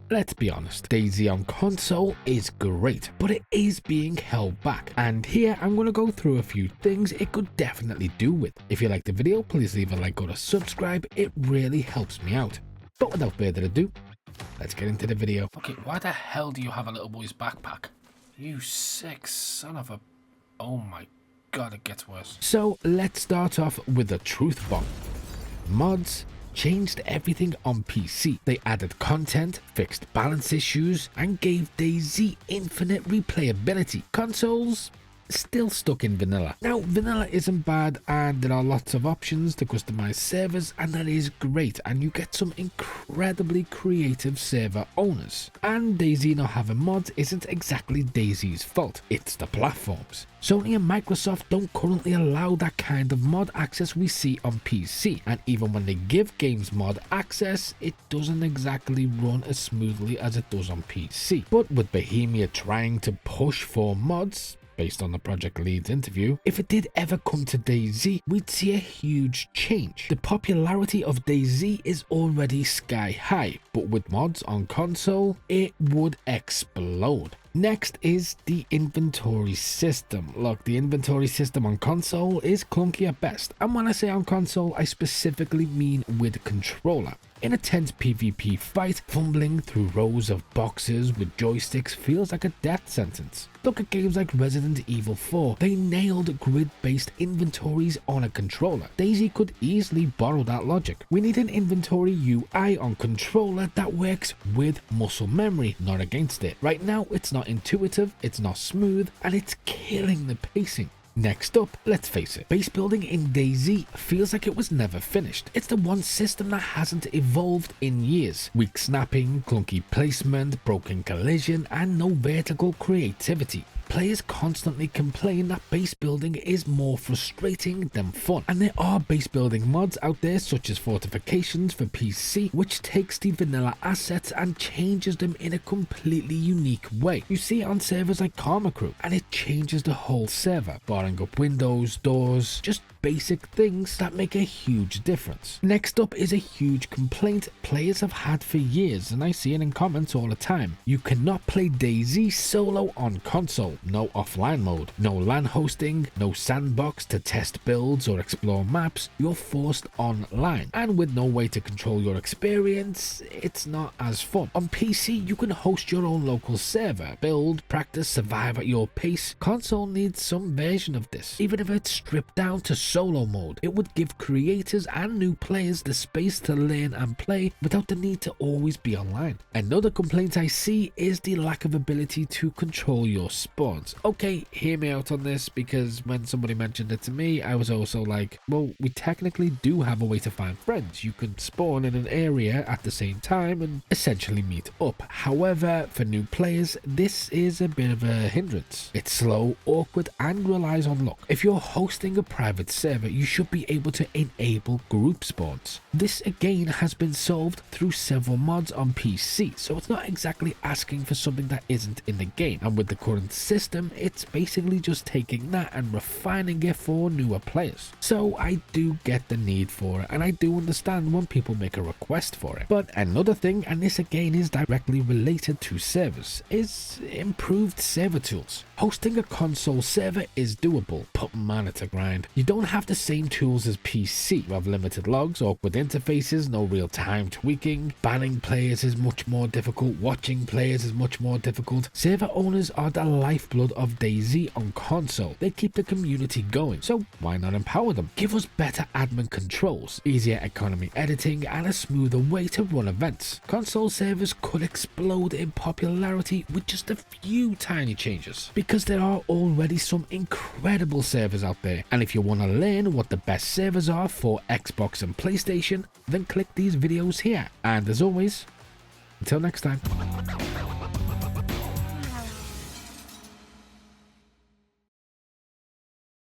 Let's be honest, DayZ on console is great, but it is being held back. And here I'm going to go through a few things it could definitely do with. If you like the video, please leave a like or a subscribe, it really helps me out. But without further ado, let's get into the video. Okay, why the hell do you have a little boy's backpack? You sick son of a... Oh my god, it gets worse. So let's start off with the truth bomb. Mods changed everything on PC. They added content, fixed balance issues, and gave DayZ infinite replayability. Consoles still stuck in vanilla. Now, vanilla isn't bad, and there are lots of options to customize servers, and that is great, and you get some incredibly creative server owners. And DayZ not having mods isn't exactly DayZ's fault, it's the platforms. Sony and Microsoft don't currently allow that kind of mod access we see on PC, and even when they give games mod access, it doesn't exactly run as smoothly as it does on PC. But with Bohemia trying to push for mods, based on the project lead's interview, if it did ever come to DayZ, we'd see a huge change. The popularity of DayZ is already sky high, but with mods on console, it would explode. Next is the inventory system. Look, the inventory system on console is clunky at best, and when I say on console, I specifically mean with controller. In a tense PvP fight, fumbling through rows of boxes with joysticks feels like a death sentence. Look at games like Resident Evil 4, they nailed grid-based inventories on a controller. DayZ could easily borrow that logic. We need an inventory UI on controller that works with muscle memory, not against it. Right now, it's not intuitive, it's not smooth, and it's killing the pacing. Next up, let's face it, base building in DayZ feels like it was never finished. It's the one system that hasn't evolved in years. Weak snapping, clunky placement, broken collision, and no vertical creativity. Players constantly complain that base building is more frustrating than fun, and there are base building mods out there such as fortifications for PC, which takes the vanilla assets and changes them in a completely unique way. You see it on servers like Karma Crew, and it changes the whole server, barring up windows, doors, just basic things that make a huge difference. Next up is a huge complaint players have had for years, and I see it in comments all the time. You cannot play DayZ solo on console. No offline mode, no LAN hosting, no sandbox to test builds or explore maps. You're forced online, and with no way to control your experience, it's not as fun. On PC, you can host your own local server, build, practice, survive at your pace. Console needs some version of this. Even if it's stripped down to solo mode, it would give creators and new players the space to learn and play without the need to always be online. Another complaint I see is the lack of ability to control your spawns. Okay, hear me out on this, because when somebody mentioned it to me, I was also like, well, we technically do have a way to find friends. You can spawn in an area at the same time and essentially meet up. However, for new players, this is a bit of a hindrance. It's slow, awkward, and relies on luck. If you're hosting a private server, you should be able to enable group spawns. This again has been solved through several mods on PC, so it's not exactly asking for something that isn't in the game, and with the current system, it's basically just taking that and refining it for newer players. So I do get the need for it, and I do understand when people make a request for it. But another thing, and this again is directly related to servers, is improved server tools. Hosting a console server is doable, but man, it's a grind. You don't have the same tools as PC. You have limited logs, awkward interfaces, no real-time tweaking. Banning players is much more difficult, watching players is much more difficult. Server owners are the lifeblood of DayZ on console. They keep the community going, so why not empower them? Give us better admin controls, easier economy editing, and a smoother way to run events. Console servers could explode in popularity with just a few tiny changes, because there are already some incredible servers out there, and if you want to learn what the best servers are for Xbox and PlayStation, then click these videos here. And as always, until next time.